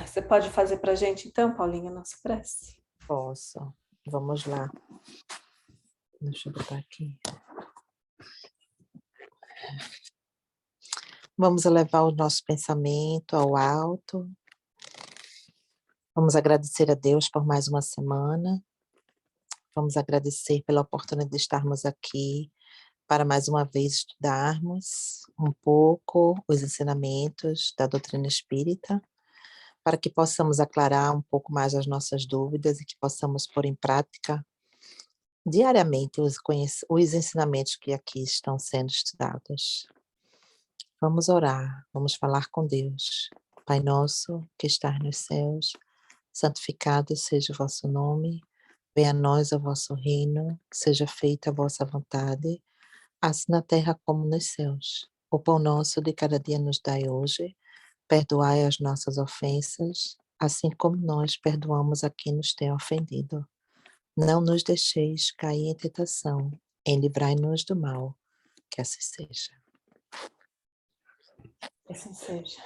Você pode fazer para a gente, então, Paulinha, a nossa prece? Posso. Vamos lá. Deixa eu botar aqui. Vamos elevar o nosso pensamento ao alto. Vamos agradecer a Deus por mais uma semana. Vamos agradecer pela oportunidade de estarmos aqui para mais uma vez estudarmos um pouco os ensinamentos da doutrina espírita, para que possamos aclarar um pouco mais as nossas dúvidas e que possamos pôr em prática diariamente os ensinamentos que aqui estão sendo estudados. Vamos orar, vamos falar com Deus. Pai nosso, que estás nos céus, santificado seja o vosso nome, venha a nós o vosso reino, seja feita a vossa vontade, assim na terra como nos céus. O pão nosso de cada dia nos dai hoje, perdoai as nossas ofensas, assim como nós perdoamos a quem nos tem ofendido. Não nos deixeis cair em tentação, e livrai-nos do mal, que assim seja. Que assim seja.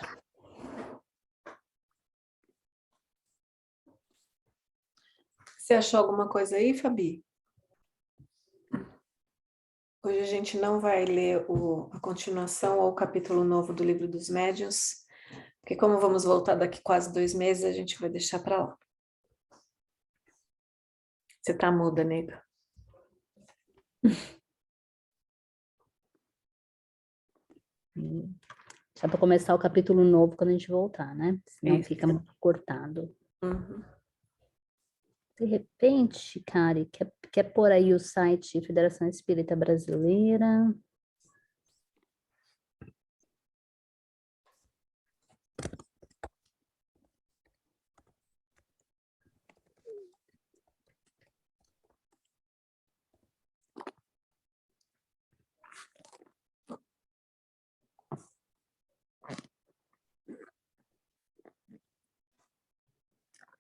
Você achou alguma coisa aí, Fabi? Hoje a gente não vai ler a continuação ou o capítulo novo do Livro dos Médiuns, porque como vamos voltar daqui quase 2 meses, a gente vai deixar para lá. Você tá muda, nega? Só para começar o capítulo novo quando a gente voltar, né? Senão Isso. fica muito cortado. Uhum. De repente, Kari, quer pôr aí o site Federação Espírita Brasileira?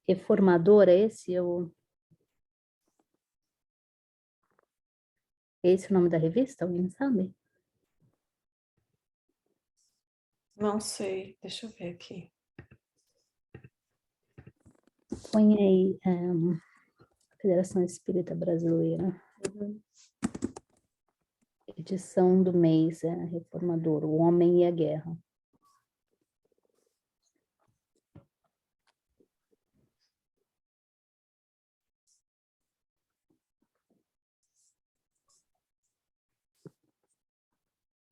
Reformador, é esse? Esse é o nome da revista? Alguém sabe? Não sei, deixa eu ver aqui. Põe aí Federação Espírita Brasileira. Edição do mês, Reformador, O Homem e a Guerra.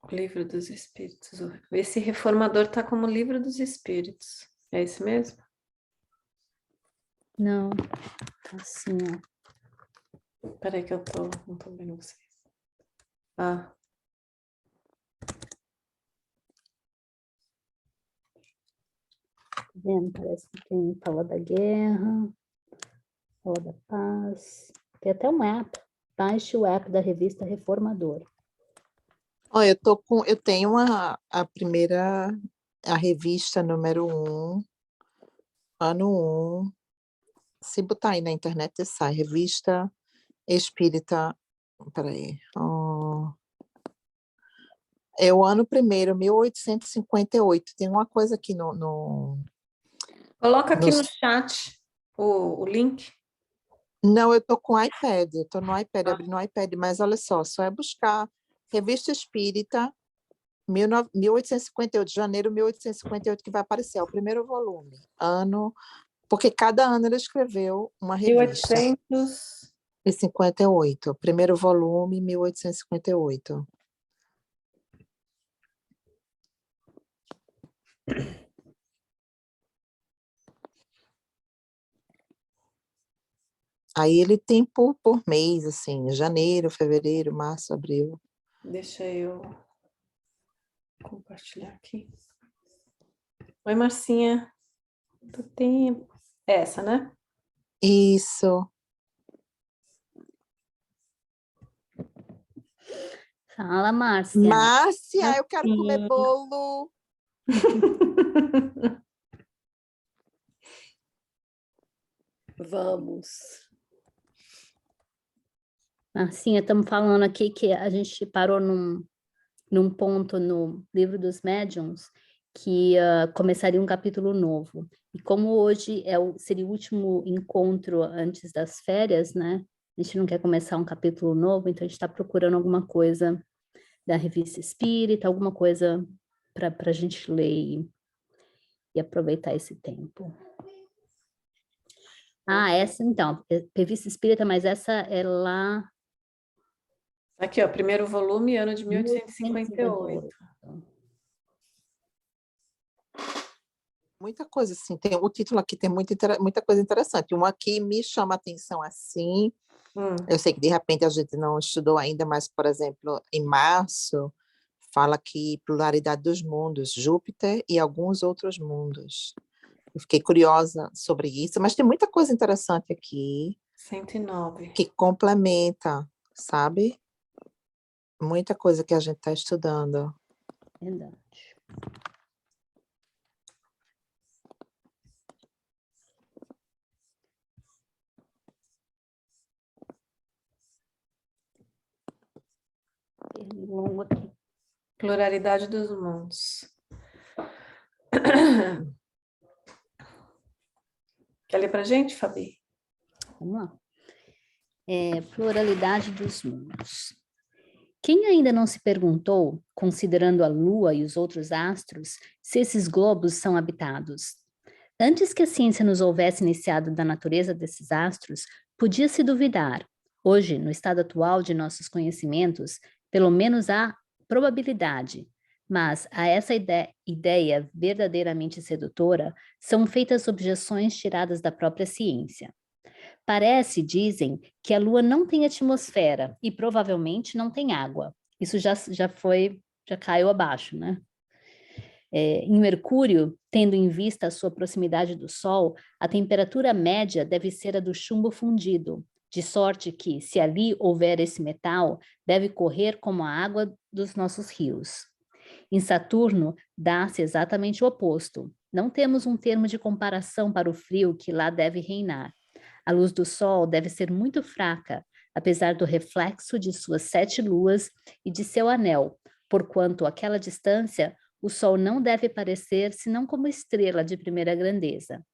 O Livro dos Espíritos. Esse reformador tá como Livro dos Espíritos. É esse mesmo? Não, assim, ó. Peraí que não tô vendo vocês. Ah, Tá vendo? Parece que tem fala da guerra, fala da paz. Tem até um app. Baixe o app da revista Reformador. Olha, eu tenho a revista número 1, ano 1. Se botar aí na internet, sai. Revista Espírita. Peraí. É o ano primeiro, 1858. Tem uma coisa aqui coloca aqui no chat o link. Não, eu tô com o iPad. Eu tô no iPad, abri no iPad, mas olha só é buscar Revista Espírita, 1858, janeiro de 1858, que vai aparecer, é o primeiro volume. Porque cada ano ele escreveu uma revista. 1858, primeiro volume, 1858. Aí ele tem por mês, assim, janeiro, fevereiro, março, abril. Deixa eu compartilhar aqui. Oi, Marcinha. Do tempo. Essa, né? Isso. Fala, Márcia. Márcia, eu quero comer bolo. Vamos. Marcinha, estamos falando aqui que a gente parou num ponto no Livro dos Médiuns, que começaria um capítulo novo. E como hoje seria o último encontro antes das férias, né? A gente não quer começar um capítulo novo, então a gente está procurando alguma coisa da Revista Espírita, alguma coisa para a gente ler e aproveitar esse tempo. Essa então, Revista Espírita, mas essa é lá... Aqui, ó, primeiro volume, ano de 1858. Muita coisa, assim, o título aqui tem muita coisa interessante. Um aqui me chama a atenção, assim, eu sei que de repente a gente não estudou ainda, mas, por exemplo, em março, fala que pluralidade dos mundos, Júpiter e alguns outros mundos. Eu fiquei curiosa sobre isso, mas tem muita coisa interessante aqui. 109. Que complementa, sabe? Muita coisa que a gente está estudando. Verdade. Longo aqui. Pluralidade dos mundos. Quer ler pra gente, Fabi? Vamos lá. Pluralidade dos mundos. Quem ainda não se perguntou, considerando a Lua e os outros astros, se esses globos são habitados? Antes que a ciência nos houvesse iniciado da natureza desses astros, podia-se duvidar. Hoje, no estado atual de nossos conhecimentos, pelo menos há probabilidade. Mas a essa ideia verdadeiramente sedutora são feitas objeções tiradas da própria ciência. Parece, dizem, que a Lua não tem atmosfera e provavelmente não tem água. Isso já caiu abaixo, né? Em Mercúrio, tendo em vista a sua proximidade do Sol, a temperatura média deve ser a do chumbo fundido, de sorte que, se ali houver esse metal, deve correr como a água dos nossos rios. Em Saturno, dá-se exatamente o oposto. Não temos um termo de comparação para o frio que lá deve reinar. A luz do Sol deve ser muito fraca, apesar do reflexo de suas 7 luas e de seu anel, porquanto àquela distância o Sol não deve parecer senão como estrela de primeira grandeza.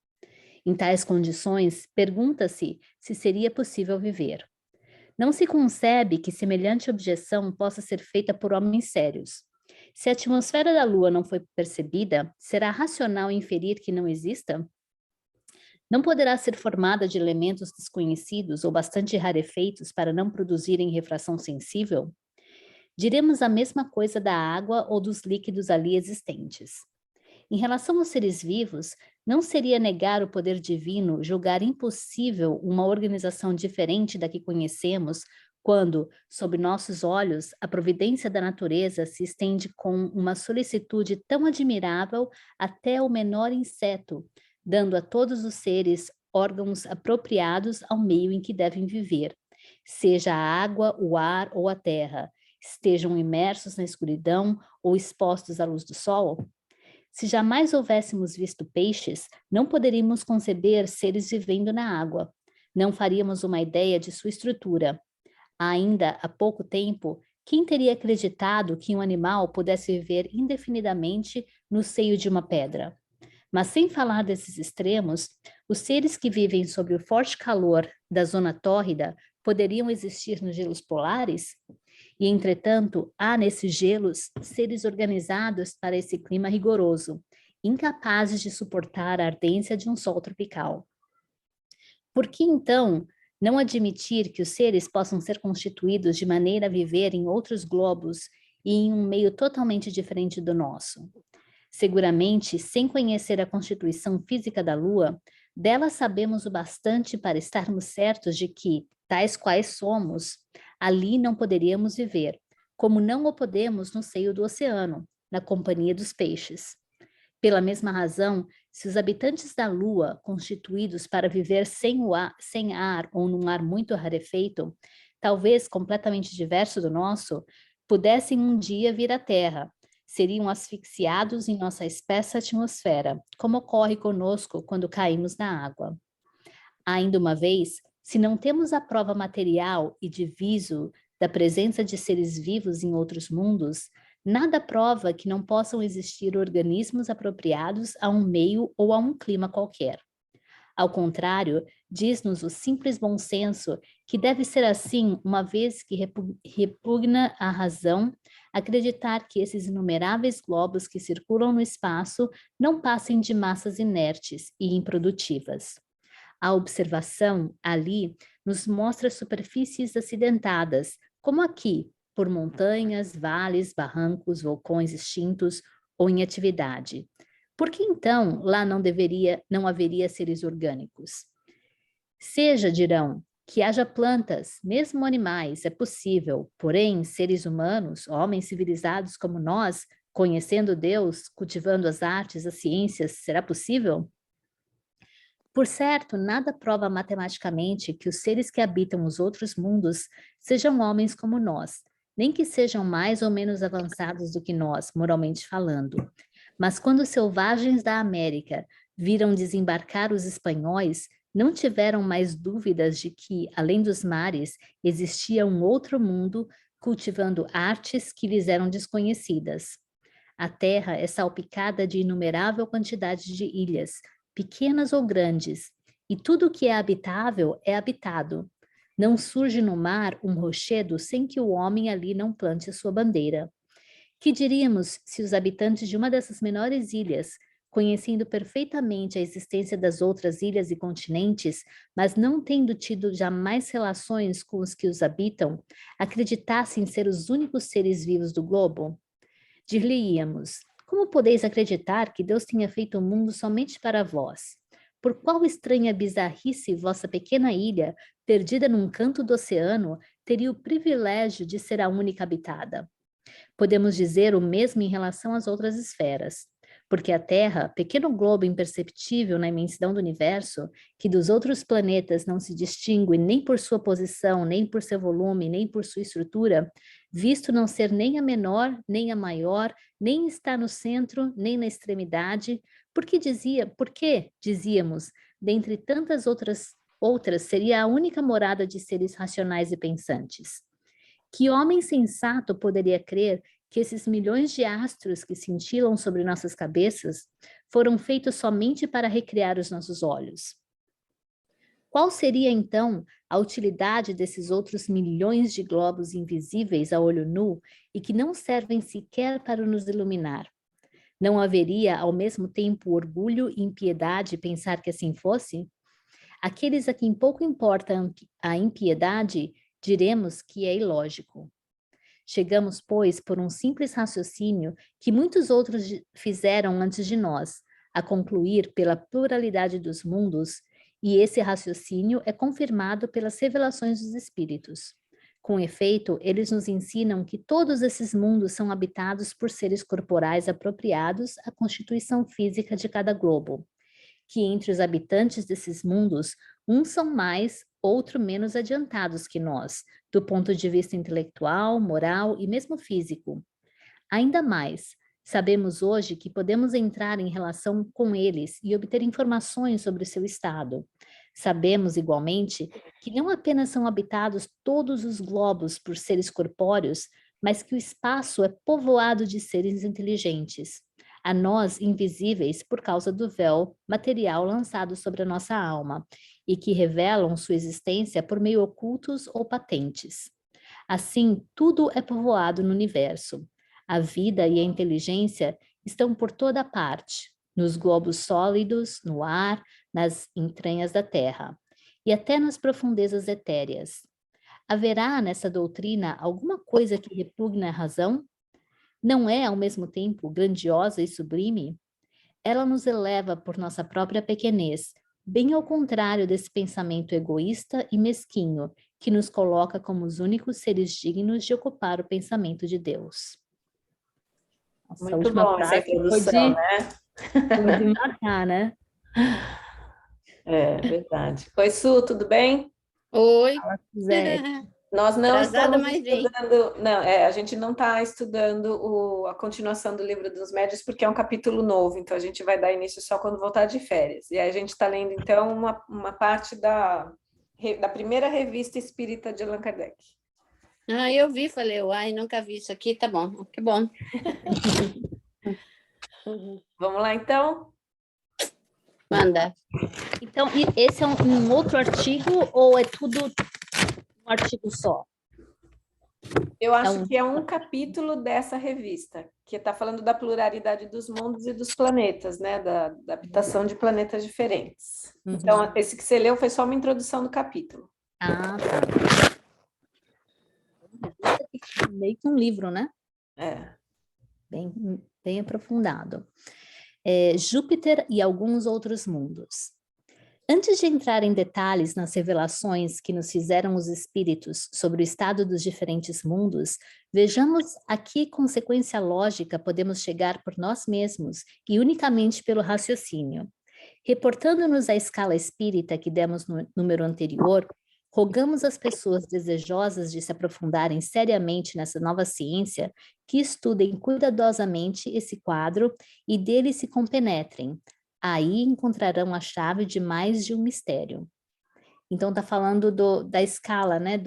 Em tais condições, pergunta-se se seria possível viver. Não se concebe que semelhante objeção possa ser feita por homens sérios. Se a atmosfera da Lua não foi percebida, será racional inferir que não exista? Não poderá ser formada de elementos desconhecidos ou bastante rarefeitos para não produzirem refração sensível? Diremos a mesma coisa da água ou dos líquidos ali existentes. Em relação aos seres vivos, não seria negar o poder divino julgar impossível uma organização diferente da que conhecemos quando, sob nossos olhos, a providência da natureza se estende com uma solicitude tão admirável até o menor inseto, dando a todos os seres órgãos apropriados ao meio em que devem viver, seja a água, o ar ou a terra, estejam imersos na escuridão ou expostos à luz do sol? Se jamais houvéssemos visto peixes, não poderíamos conceber seres vivendo na água. Não faríamos uma ideia de sua estrutura. Ainda há pouco tempo, quem teria acreditado que um animal pudesse viver indefinidamente no seio de uma pedra? Mas sem falar desses extremos, os seres que vivem sob o forte calor da zona tórrida poderiam existir nos gelos polares? E, entretanto, há nesses gelos seres organizados para esse clima rigoroso, incapazes de suportar a ardência de um sol tropical. Por que, então, não admitir que os seres possam ser constituídos de maneira a viver em outros globos e em um meio totalmente diferente do nosso? Seguramente, sem conhecer a constituição física da Lua, dela sabemos o bastante para estarmos certos de que, tais quais somos, ali não poderíamos viver, como não o podemos no seio do oceano, na companhia dos peixes. Pela mesma razão, se os habitantes da Lua, constituídos para viver sem ar ou num ar muito rarefeito, talvez completamente diverso do nosso, pudessem um dia vir à Terra, seriam asfixiados em nossa espessa atmosfera, como ocorre conosco quando caímos na água. Ainda uma vez, se não temos a prova material e de viso da presença de seres vivos em outros mundos, Nada prova que não possam existir organismos apropriados a um meio ou a um clima qualquer. Ao contrário, diz-nos o simples bom senso que deve ser assim, uma vez que repugna a razão acreditar que esses inumeráveis globos que circulam no espaço não passem de massas inertes e improdutivas. A observação, ali, nos mostra superfícies acidentadas, como aqui, por montanhas, vales, barrancos, vulcões extintos ou em atividade. Por que então lá não haveria seres orgânicos? Seja, dirão, que haja plantas, mesmo animais, é possível, porém, seres humanos, homens civilizados como nós, conhecendo Deus, cultivando as artes, as ciências, será possível? Por certo, nada prova matematicamente que os seres que habitam os outros mundos sejam homens como nós, nem que sejam mais ou menos avançados do que nós, moralmente falando. Mas quando os selvagens da América viram desembarcar os espanhóis, não tiveram mais dúvidas de que, além dos mares, existia um outro mundo cultivando artes que lhes eram desconhecidas. A terra é salpicada de inumerável quantidade de ilhas, pequenas ou grandes, e tudo o que é habitável é habitado. Não surge no mar um rochedo sem que o homem ali não plante a sua bandeira. Que diríamos se os habitantes de uma dessas menores ilhas, conhecendo perfeitamente a existência das outras ilhas e continentes, mas não tendo tido jamais relações com os que os habitam, acreditassem ser os únicos seres vivos do globo? Dir-lhe-íamos: como podeis acreditar que Deus tenha feito o mundo somente para vós? Por qual estranha bizarrice vossa pequena ilha, perdida num canto do oceano, teria o privilégio de ser a única habitada? Podemos dizer o mesmo em relação às outras esferas, porque a Terra, pequeno globo imperceptível na imensidão do universo, que dos outros planetas não se distingue nem por sua posição, nem por seu volume, nem por sua estrutura, visto não ser nem a menor, nem a maior, nem está no centro, nem na extremidade, por que dizíamos, dentre tantas outras seria a única morada de seres racionais e pensantes? Que homem sensato poderia crer que esses milhões de astros que cintilam sobre nossas cabeças foram feitos somente para recriar os nossos olhos? Qual seria, então, a utilidade desses outros milhões de globos invisíveis a olho nu e que não servem sequer para nos iluminar? Não haveria, ao mesmo tempo, orgulho e impiedade pensar que assim fosse? Aqueles a quem pouco importa a impiedade, diremos que é ilógico. Chegamos, pois, por um simples raciocínio que muitos outros fizeram antes de nós, a concluir pela pluralidade dos mundos, e esse raciocínio é confirmado pelas revelações dos Espíritos. Com efeito, eles nos ensinam que todos esses mundos são habitados por seres corporais apropriados à constituição física de cada globo, que entre os habitantes desses mundos, uns são mais, outros menos adiantados que nós, do ponto de vista intelectual, moral e mesmo físico. Ainda mais, sabemos hoje que podemos entrar em relação com eles e obter informações sobre o seu estado. Sabemos, igualmente, que não apenas são habitados todos os globos por seres corpóreos, mas que o espaço é povoado de seres inteligentes, a nós invisíveis por causa do véu material lançado sobre a nossa alma, e que revelam sua existência por meio ocultos ou patentes. Assim, tudo é povoado no universo. A vida e a inteligência estão por toda parte, nos globos sólidos, no ar, nas entranhas da terra, e até nas profundezas etéreas. Haverá nessa doutrina alguma coisa que repugne a razão? Não é, ao mesmo tempo, grandiosa e sublime? Ela nos eleva por nossa própria pequenez, bem ao contrário desse pensamento egoísta e mesquinho, que nos coloca como os únicos seres dignos de ocupar o pensamento de Deus. Nossa, Muito bom essa introdução, né? Foi de matar, né? É verdade. Oi, Su, tudo bem? Oi. Zé, Nós não Atrasada, estamos mas vem. estudando, não, a gente não está estudando a continuação do Livro dos Médiuns porque é um capítulo novo, então a gente vai dar início só quando voltar de férias. E aí a gente está lendo, então, uma parte da primeira revista espírita de Allan Kardec. Ah, eu vi, falei, uai, nunca vi isso aqui, tá bom, que bom. Vamos lá, então? Manda. Então, e esse é um outro artigo ou é tudo um artigo só? Eu acho que é um capítulo dessa revista, que está falando da pluralidade dos mundos e dos planetas, né? Da habitação de planetas diferentes. Então, esse que você leu foi só uma introdução do capítulo. Ah, tá. Meio que um livro, né? É. Bem aprofundado. Júpiter e alguns outros mundos. Antes de entrar em detalhes nas revelações que nos fizeram os espíritos sobre o estado dos diferentes mundos, vejamos a que consequência lógica podemos chegar por nós mesmos e unicamente pelo raciocínio. Reportando-nos à escala espírita que demos no número anterior, rogamos às pessoas desejosas de se aprofundarem seriamente nessa nova ciência que estudem cuidadosamente esse quadro e dele se compenetrem. Aí encontrarão a chave de mais de um mistério. Então, está falando da escala, né,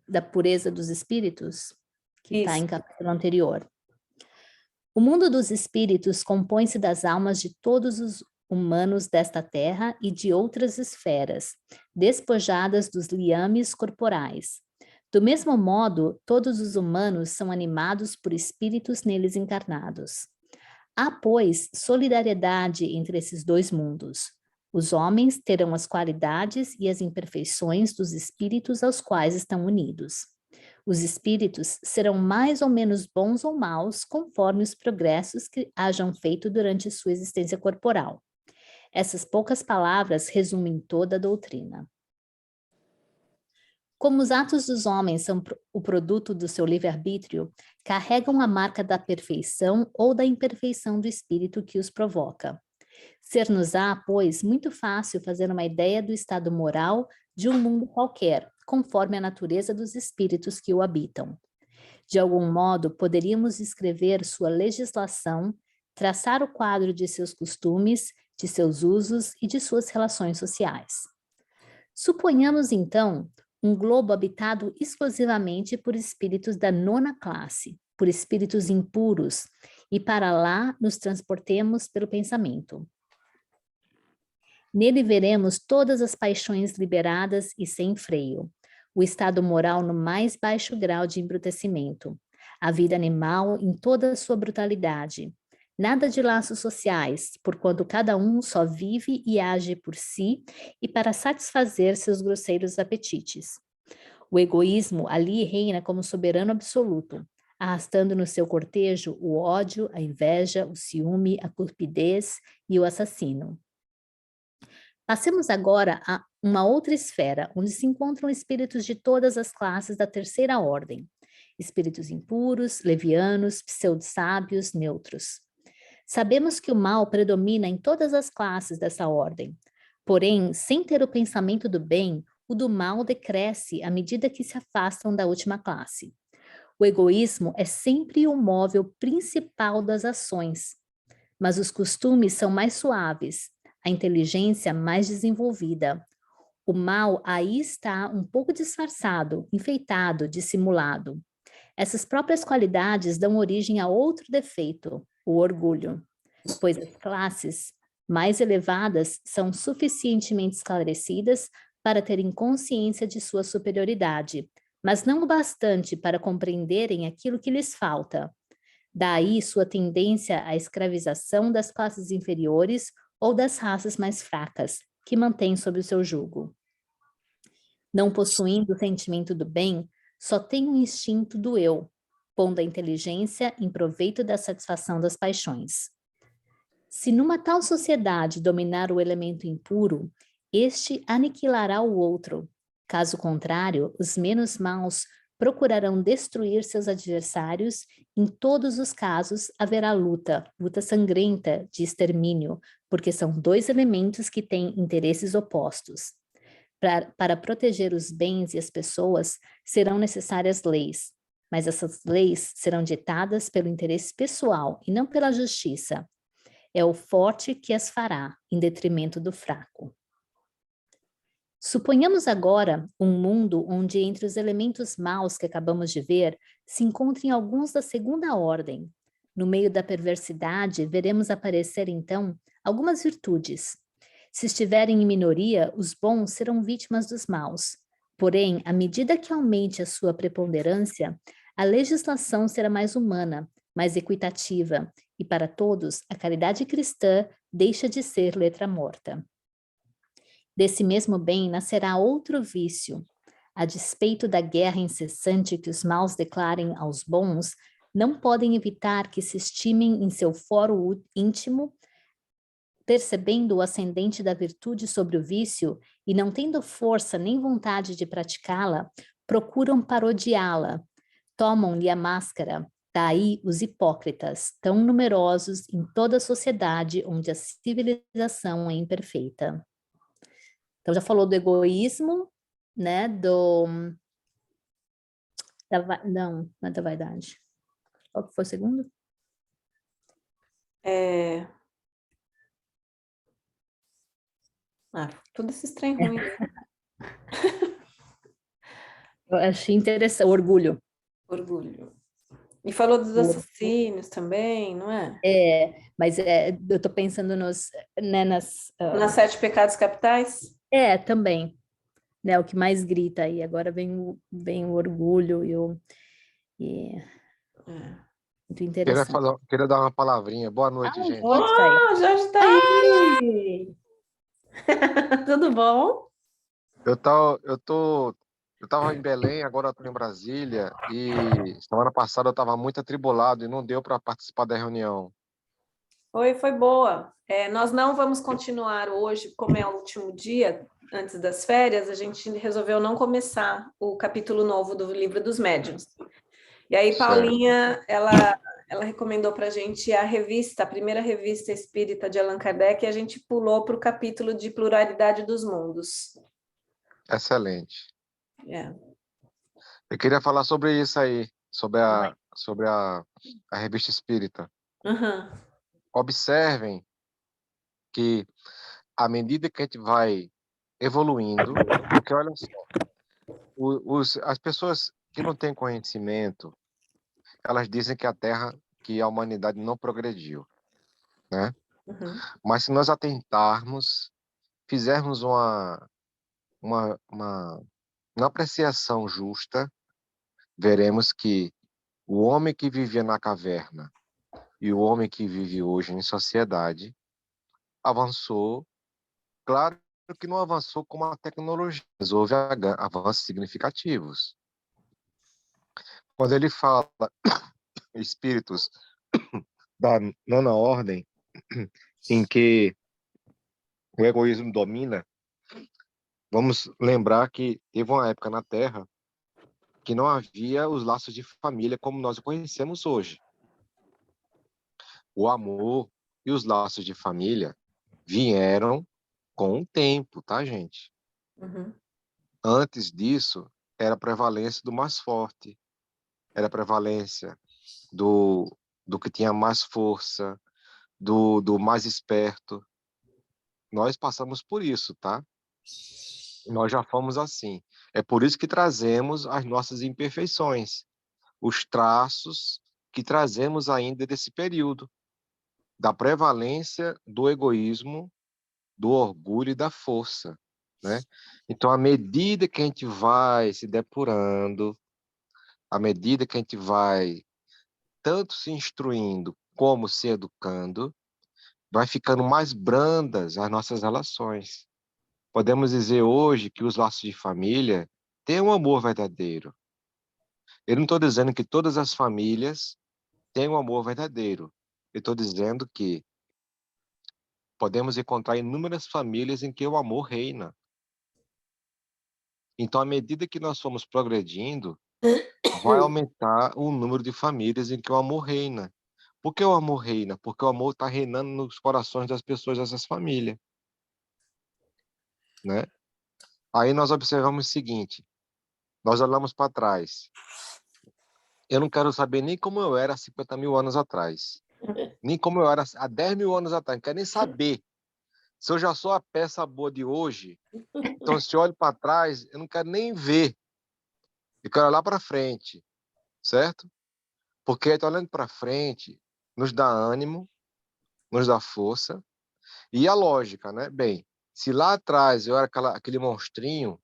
da pureza dos espíritos, que está em capítulo anterior. O mundo dos espíritos compõe-se das almas de todos os humanos desta terra e de outras esferas, despojadas dos liames corporais. Do mesmo modo, todos os humanos são animados por espíritos neles encarnados. Há, pois, solidariedade entre esses dois mundos. Os homens terão as qualidades e as imperfeições dos espíritos aos quais estão unidos. Os espíritos serão mais ou menos bons ou maus conforme os progressos que hajam feito durante sua existência corporal. Essas poucas palavras resumem toda a doutrina. Como os atos dos homens são o produto do seu livre-arbítrio, carregam a marca da perfeição ou da imperfeição do espírito que os provoca. Ser-nos-á, pois, muito fácil fazer uma ideia do estado moral de um mundo qualquer, conforme a natureza dos espíritos que o habitam. De algum modo, poderíamos escrever sua legislação, traçar o quadro de seus costumes, de seus usos e de suas relações sociais. Suponhamos, então, um globo habitado exclusivamente por espíritos da 9ª classe, por espíritos impuros, e para lá nos transportemos pelo pensamento. Nele veremos todas as paixões liberadas e sem freio, o estado moral no mais baixo grau de embrutecimento, a vida animal em toda a sua brutalidade, nada de laços sociais, porquanto cada um só vive e age por si e para satisfazer seus grosseiros apetites. O egoísmo ali reina como soberano absoluto, arrastando no seu cortejo o ódio, a inveja, o ciúme, a cupidez e o assassino. Passemos agora a uma outra esfera, onde se encontram espíritos de todas as classes da 3ª ordem. Espíritos impuros, levianos, pseudo-sábios, neutros. Sabemos que o mal predomina em todas as classes dessa ordem. Porém, sem ter o pensamento do bem, o do mal decresce à medida que se afastam da última classe. O egoísmo é sempre o móvel principal das ações, mas os costumes são mais suaves, a inteligência mais desenvolvida. O mal aí está um pouco disfarçado, enfeitado, dissimulado. Essas próprias qualidades dão origem a outro defeito, o orgulho, pois as classes mais elevadas são suficientemente esclarecidas para terem consciência de sua superioridade, mas não o bastante para compreenderem aquilo que lhes falta. Daí sua tendência à escravização das classes inferiores ou das raças mais fracas, que mantém sob o seu jugo. Não possuindo o sentimento do bem, só tem o instinto do eu, pondo a inteligência em proveito da satisfação das paixões. Se numa tal sociedade dominar o elemento impuro, este aniquilará o outro. Caso contrário, os menos maus procurarão destruir seus adversários. Em todos os casos haverá luta sangrenta de extermínio, porque são dois elementos que têm interesses opostos. Para proteger os bens e as pessoas, serão necessárias leis, mas essas leis serão ditadas pelo interesse pessoal e não pela justiça. É o forte que as fará, em detrimento do fraco. Suponhamos agora um mundo onde entre os elementos maus que acabamos de ver se encontrem alguns da segunda ordem. No meio da perversidade, veremos aparecer então algumas virtudes. Se estiverem em minoria, os bons serão vítimas dos maus. Porém, à medida que aumente a sua preponderância, a legislação será mais humana, mais equitativa, e para todos, a caridade cristã deixa de ser letra morta. Desse mesmo bem nascerá outro vício. A despeito da guerra incessante que os maus declarem aos bons, não podem evitar que se estimem em seu fórum íntimo, percebendo o ascendente da virtude sobre o vício e não tendo força nem vontade de praticá-la, procuram parodiá-la, tomam-lhe a máscara. Daí os hipócritas, tão numerosos em toda a sociedade onde a civilização é imperfeita. Então, já falou do egoísmo, né? Não é da vaidade. Qual que foi o segundo? Tudo esses trem ruins. Eu achei interessante, orgulho. Orgulho. E falou dos assassinos também, não é? Mas eu tô pensando nas 7 pecados capitais? Também. Né, o que mais grita aí. Agora vem o orgulho muito interessante. Queria dar uma palavrinha. Boa noite, gente. Jorge tá aí. O Jorge tá aí! Tudo bom? Eu tava em Belém, agora eu tô em Brasília, e semana passada eu estava muito atribulado e não deu para participar da reunião. Foi boa. Nós não vamos continuar hoje, como é o último dia, antes das férias, a gente resolveu não começar o capítulo novo do Livro dos Médiuns. E aí, Paulinha, ela recomendou para a gente a primeira revista espírita de Allan Kardec, e a gente pulou para o capítulo de Pluralidade dos Mundos. Excelente. Eu queria falar sobre isso aí, sobre a revista espírita. Uhum. Observem que, à medida que a gente vai evoluindo, porque olha só, as pessoas que não têm conhecimento, elas dizem que a humanidade não progrediu, né? Uhum. Mas se nós atentarmos, fizermos uma apreciação justa, veremos que o homem que vivia na caverna e o homem que vive hoje em sociedade avançou. Claro que não avançou como a tecnologia, mas houve avanços significativos. Quando ele fala espíritos da nona ordem, em que o egoísmo domina, vamos lembrar que teve uma época na Terra que não havia os laços de família como nós o conhecemos hoje. O amor e os laços de família vieram com o tempo, tá, gente? Uhum. Antes disso, era a prevalência do mais forte, era a prevalência do que tinha mais força, do mais esperto. Nós passamos por isso, tá? Nós já fomos assim. É por isso que trazemos as nossas imperfeições, os traços que trazemos ainda desse período, da prevalência do egoísmo, do orgulho e da força, né? Então, à medida que a gente vai se depurando, à medida que a gente vai tanto se instruindo como se educando, vai ficando mais brandas as nossas relações. Podemos dizer hoje que os laços de família têm um amor verdadeiro. Eu não estou dizendo que todas as famílias têm um amor verdadeiro. Eu estou dizendo que podemos encontrar inúmeras famílias em que o amor reina. Então, à medida que nós formos progredindo, vai aumentar o número de famílias em que o amor reina. Por que o amor reina? Porque o amor está reinando nos corações das pessoas dessas famílias, né? Aí nós observamos o seguinte, nós olhamos para trás. Eu não quero saber nem como eu era há 50 mil anos atrás, nem como eu era há 10 mil anos atrás, não quero nem saber. Se eu já sou a peça boa de hoje, então se eu olho para trás, eu não quero nem ver. Eu quero olhar para frente, certo? Porque estar olhando para frente nos dá ânimo, nos dá força e a lógica, né? Bem, se lá atrás eu era aquele monstrinho,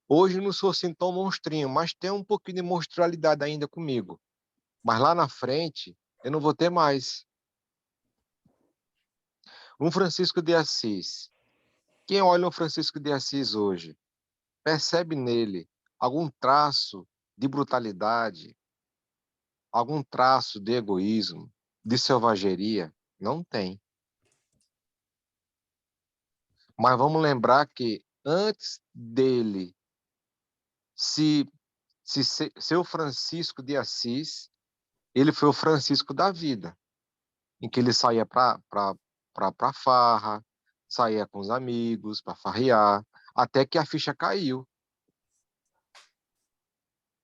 hoje eu não sou assim tão monstrinho, mas tem um pouquinho de monstrualidade ainda comigo. Mas lá na frente, eu não vou ter mais. Um Francisco de Assis. Quem olha o Francisco de Assis hoje, percebe nele algum traço de brutalidade, algum traço de egoísmo, de selvageria? Não tem. Mas vamos lembrar que antes dele ser o Francisco de Assis, ele foi o Francisco da vida, em que ele saía para farra, saía com os amigos para farrear, até que a ficha caiu.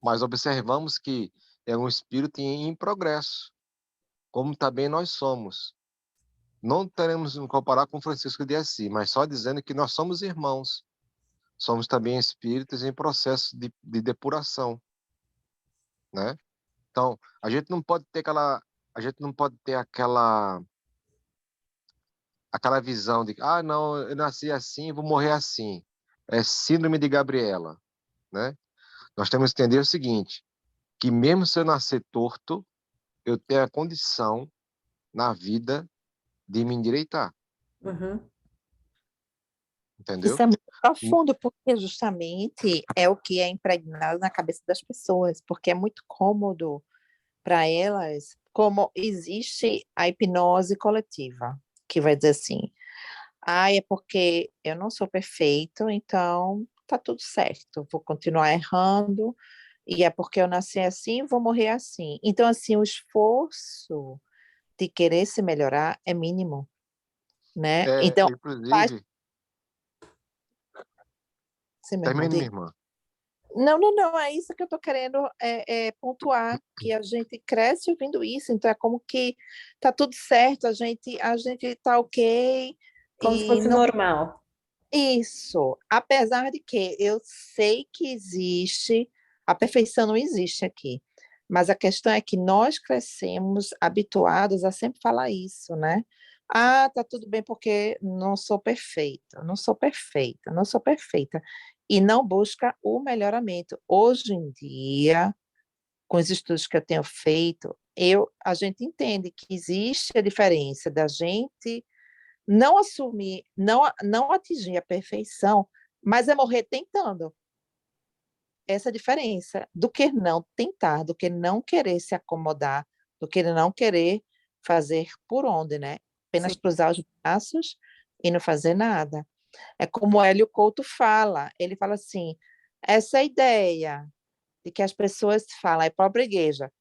Mas observamos que é um espírito em progresso, como também nós somos. Não teremos nos comparar com Francisco de Assis, mas só dizendo que nós somos irmãos. Somos também espíritos em processo de depuração, né? Então, a gente não pode ter aquela visão de, não, eu nasci assim, vou morrer assim. É síndrome de Gabriela, né? Nós temos que entender o seguinte, que mesmo se eu nascer torto, eu tenho a condição na vida de me endireitar, Uhum. entendeu? Isso é muito profundo, porque justamente é o que é impregnado na cabeça das pessoas, porque é muito cômodo para elas, como existe a hipnose coletiva, que vai dizer assim, é porque eu não sou perfeito, então tá tudo certo, vou continuar errando, e é porque eu nasci assim, vou morrer assim. Então, assim, o esforço de querer se melhorar é mínimo, né? Então, faz... Inclusive, Sim, meu irmão, termine, minha diga. irmã. Não, é isso que eu estou querendo pontuar, que a gente cresce ouvindo isso, então é como que tá tudo certo, a gente tá ok, Como se e fosse não... normal. Isso, apesar de que eu sei que existe, a perfeição não existe aqui, mas a questão é que nós crescemos habituados a sempre falar isso, né? Tá tudo bem porque não sou perfeita, não sou perfeita, não sou perfeita. E não busca o melhoramento. Hoje em dia, com os estudos que eu tenho feito, a gente entende que existe a diferença da gente não assumir, não atingir a perfeição, mas é morrer tentando. Essa é a diferença do que não tentar, do que não querer se acomodar, do que não querer fazer por onde, né? Apenas Sim. cruzar os braços e não fazer nada. É como o Hélio Couto fala, ele fala assim, essa ideia de que as pessoas falam, é própria igreja,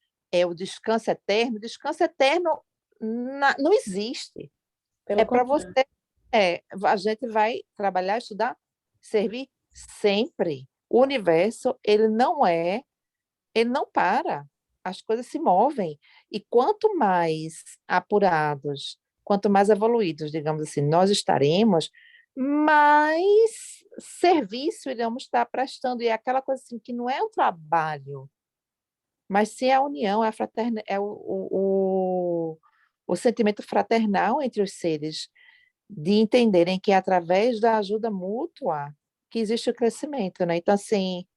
o descanso eterno não existe. Pelo Para você, contrário. a gente vai trabalhar, estudar, servir sempre. O universo, ele não para. As coisas se movem. E quanto mais apurados, quanto mais evoluídos, digamos assim, nós estaremos, mais serviço iremos estar prestando. E é aquela coisa assim, que não é um trabalho, mas sim a união, é a é o sentimento fraternal entre os seres de entenderem que é através da ajuda mútua que existe o crescimento, né? Então, assim,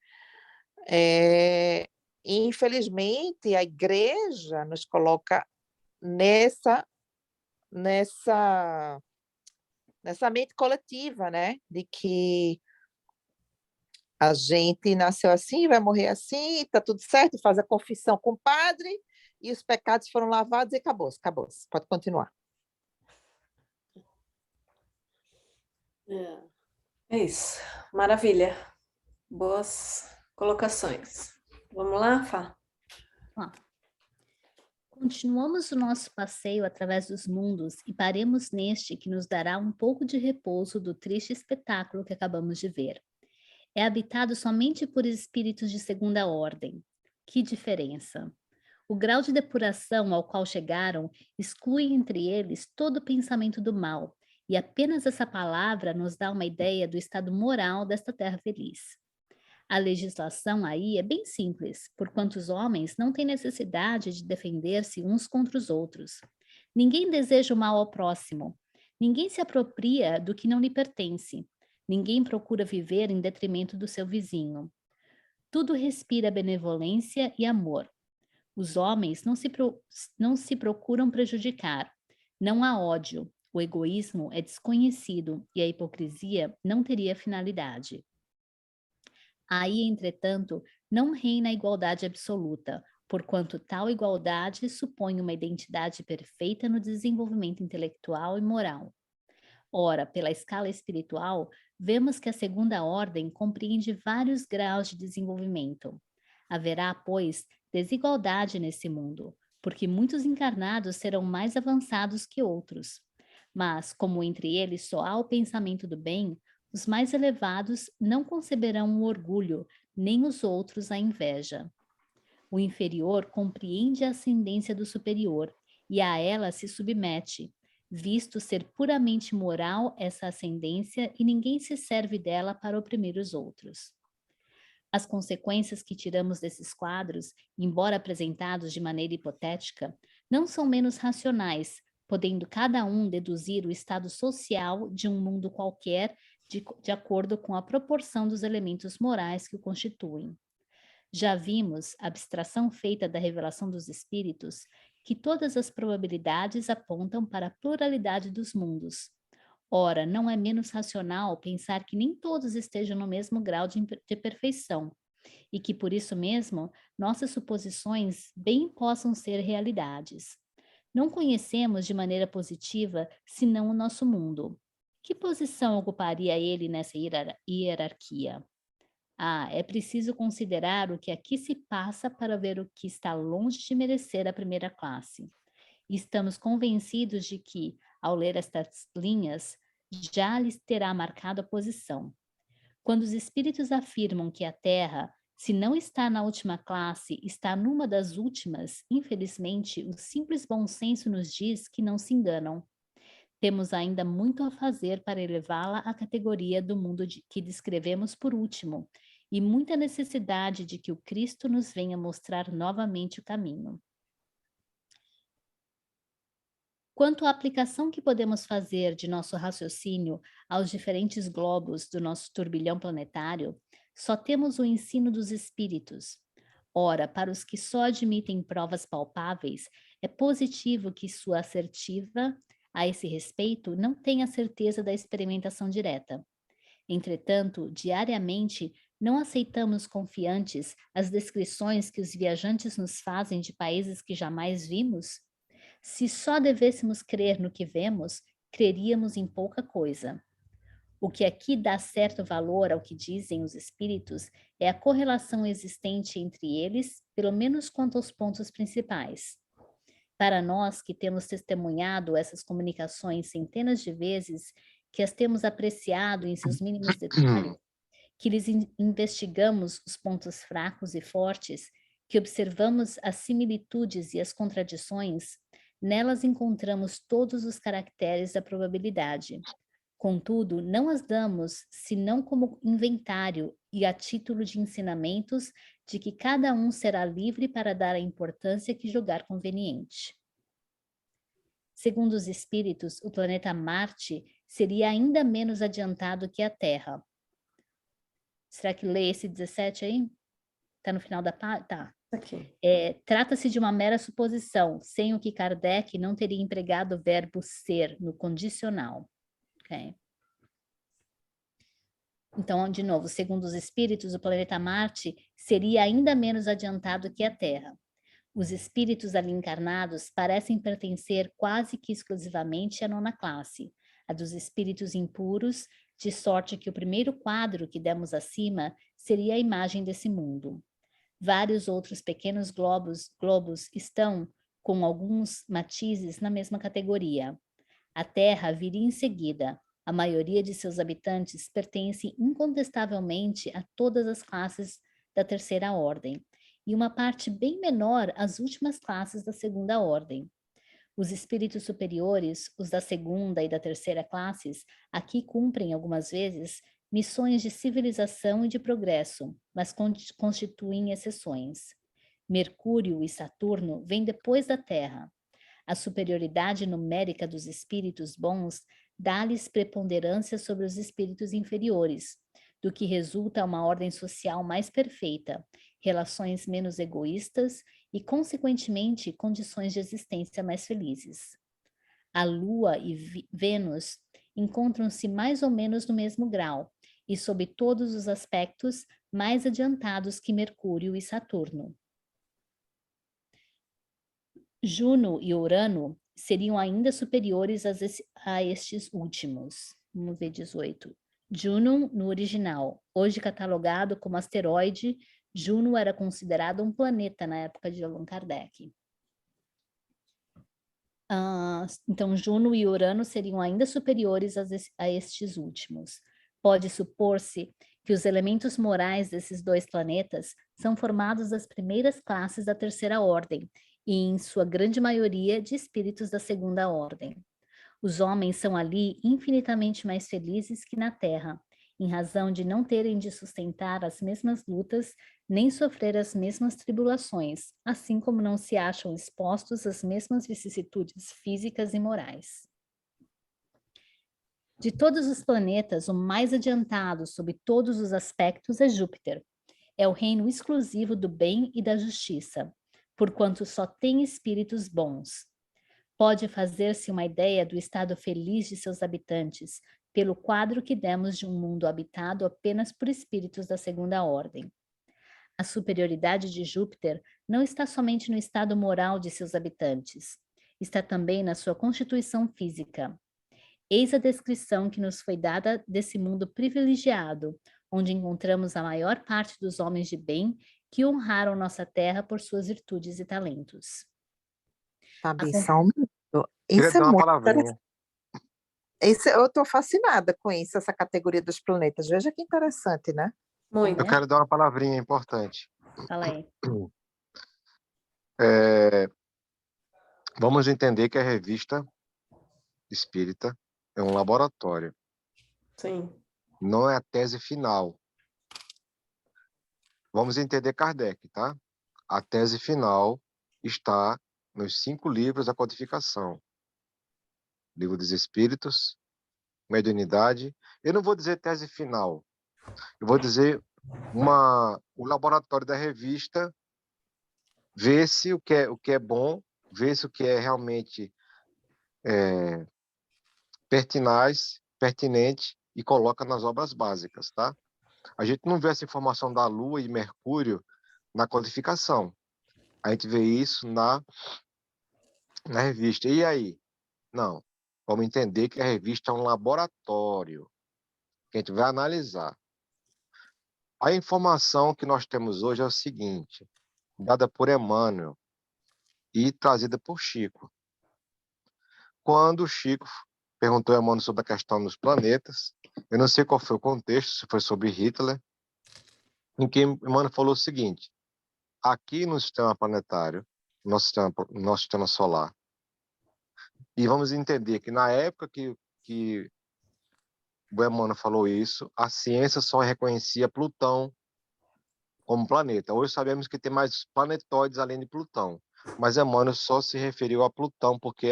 infelizmente, a igreja nos coloca nessa, nessa, nessa mente coletiva, né? De que a gente nasceu assim, vai morrer assim, tá tudo certo, faz a confissão com o padre e os pecados foram lavados e acabou, acabou. Pode continuar. É isso. Maravilha. Boas colocações. Vamos lá, Fá? Ó, continuamos o nosso passeio através dos mundos e paremos neste que nos dará um pouco de repouso do triste espetáculo que acabamos de ver. É habitado somente por espíritos de segunda ordem. Que diferença! O grau de depuração ao qual chegaram exclui entre eles todo pensamento do mal e apenas essa palavra nos dá uma ideia do estado moral desta terra feliz. A legislação aí é bem simples, porquanto os homens não têm necessidade de defender-se uns contra os outros. Ninguém deseja o mal ao próximo. Ninguém se apropria do que não lhe pertence. Ninguém procura viver em detrimento do seu vizinho. Tudo respira benevolência e amor. Os homens não se procuram prejudicar. Não há ódio. O egoísmo é desconhecido e a hipocrisia não teria finalidade. Aí, entretanto, não reina a igualdade absoluta, porquanto tal igualdade supõe uma identidade perfeita no desenvolvimento intelectual e moral. Ora, pela escala espiritual, vemos que a segunda ordem compreende vários graus de desenvolvimento. Haverá, pois, desigualdade nesse mundo, porque muitos encarnados serão mais avançados que outros. Mas, como entre eles só há o pensamento do bem, os mais elevados não conceberão o orgulho, nem os outros a inveja. O inferior compreende a ascendência do superior e a ela se submete, visto ser puramente moral essa ascendência e ninguém se serve dela para oprimir os outros. As consequências que tiramos desses quadros, embora apresentados de maneira hipotética, não são menos racionais, podendo cada um deduzir o estado social de um mundo qualquer de acordo com a proporção dos elementos morais que o constituem. Já vimos, abstração feita da revelação dos espíritos, que todas as probabilidades apontam para a pluralidade dos mundos. Ora, não é menos racional pensar que nem todos estejam no mesmo grau de perfeição, e que por isso mesmo nossas suposições bem possam ser realidades. Não conhecemos de maneira positiva senão o nosso mundo. Que posição ocuparia ele nessa hierarquia? É preciso considerar o que aqui se passa para ver o que está longe de merecer a primeira classe. E estamos convencidos de que, ao ler estas linhas, já lhes terá marcado a posição. Quando os espíritos afirmam que a Terra, se não está na última classe, está numa das últimas, infelizmente, o simples bom senso nos diz que não se enganam. Temos ainda muito a fazer para elevá-la à categoria do mundo que descrevemos por último, e muita necessidade de que o Cristo nos venha mostrar novamente o caminho. Quanto à aplicação que podemos fazer de nosso raciocínio aos diferentes globos do nosso turbilhão planetário, só temos o ensino dos espíritos. Ora, para os que só admitem provas palpáveis, é positivo que sua assertiva a esse respeito não tenha certeza da experimentação direta. Entretanto, diariamente, não aceitamos confiantes as descrições que os viajantes nos fazem de países que jamais vimos? Se só devêssemos crer no que vemos, creríamos em pouca coisa. O que aqui dá certo valor ao que dizem os espíritos é a correlação existente entre eles, pelo menos quanto aos pontos principais. Para nós que temos testemunhado essas comunicações centenas de vezes, que as temos apreciado em seus mínimos detalhes, que lhes investigamos os pontos fracos e fortes, que observamos as similitudes e as contradições, nelas encontramos todos os caracteres da probabilidade. Contudo, não as damos senão como inventário e a título de ensinamentos de que cada um será livre para dar a importância que julgar conveniente. Segundo os espíritos, o planeta Marte seria ainda menos adiantado que a Terra. Será que lê esse 17 aí? Está no final da página? Tá. Okay. Trata-se de uma mera suposição, sem o que Kardec não teria empregado o verbo ser no condicional. Okay. Então, de novo, segundo os espíritos, o planeta Marte seria ainda menos adiantado que a Terra. Os espíritos ali encarnados parecem pertencer quase que exclusivamente à nona classe, a dos espíritos impuros, de sorte que o primeiro quadro que demos acima seria a imagem desse mundo. Vários outros pequenos globos estão, com alguns matizes, na mesma categoria. A Terra viria em seguida. A maioria de seus habitantes pertence incontestavelmente a todas as classes da terceira ordem, e uma parte bem menor às últimas classes da segunda ordem. Os espíritos superiores, os da segunda e da terceira classes, aqui cumprem algumas vezes missões de civilização e de progresso, mas constituem exceções. Mercúrio e Saturno vêm depois da Terra. A superioridade numérica dos espíritos bons dá-lhes preponderância sobre os espíritos inferiores, do que resulta uma ordem social mais perfeita, relações menos egoístas e, consequentemente, condições de existência mais felizes. A Lua e Vênus encontram-se mais ou menos no mesmo grau e, sob todos os aspectos, mais adiantados que Mercúrio e Saturno. Juno e Urano seriam ainda superiores a estes últimos. Vamos ver 18. Juno no original, hoje catalogado como asteroide, Juno era considerado um planeta na época de Allan Kardec. Então, Juno e Urano seriam ainda superiores a estes últimos. Pode supor-se que os elementos morais desses dois planetas são formados das primeiras classes da terceira ordem, e, em sua grande maioria, de espíritos da segunda ordem. Os homens são ali infinitamente mais felizes que na Terra, em razão de não terem de sustentar as mesmas lutas, nem sofrer as mesmas tribulações, assim como não se acham expostos às mesmas vicissitudes físicas e morais. De todos os planetas, o mais adiantado sob todos os aspectos é Júpiter. É o reino exclusivo do bem e da justiça, porquanto só tem espíritos bons. Pode fazer-se uma ideia do estado feliz de seus habitantes, pelo quadro que demos de um mundo habitado apenas por espíritos da segunda ordem. A superioridade de Júpiter não está somente no estado moral de seus habitantes, está também na sua constituição física. Eis a descrição que nos foi dada desse mundo privilegiado, onde encontramos a maior parte dos homens de bem que honraram nossa terra por suas virtudes e talentos. Fabi, só um minuto. Queria Isso é dar uma muito palavrinha. interessante. Eu estou fascinada com isso, essa categoria dos planetas. Veja que interessante, né? Muito. Eu quero dar uma palavrinha importante. Fala aí. Vamos entender que a revista espírita é um laboratório, Sim. não é a tese final. Vamos entender Kardec, tá? A tese final está nos 5 livros da codificação. Livro dos Espíritos, Mediunidade. Eu não vou dizer tese final, eu vou dizer o laboratório da revista vê se o que é bom, vê se o que é realmente pertinente e coloca nas obras básicas, tá? A gente não vê essa informação da Lua e Mercúrio na codificação. A gente vê isso na revista. E aí? Não. Vamos entender que a revista é um laboratório que a gente vai analisar. A informação que nós temos hoje é o seguinte, dada por Emmanuel e trazida por Chico. Quando o Chico perguntou a Emmanuel sobre a questão dos planetas, eu não sei qual foi o contexto, se foi sobre Hitler, em que Emmanuel falou o seguinte, aqui no sistema planetário, nosso sistema solar, e vamos entender que na época que o Emmanuel falou isso, a ciência só reconhecia Plutão como planeta. Hoje sabemos que tem mais planetóides além de Plutão, mas Emmanuel só se referiu a Plutão porque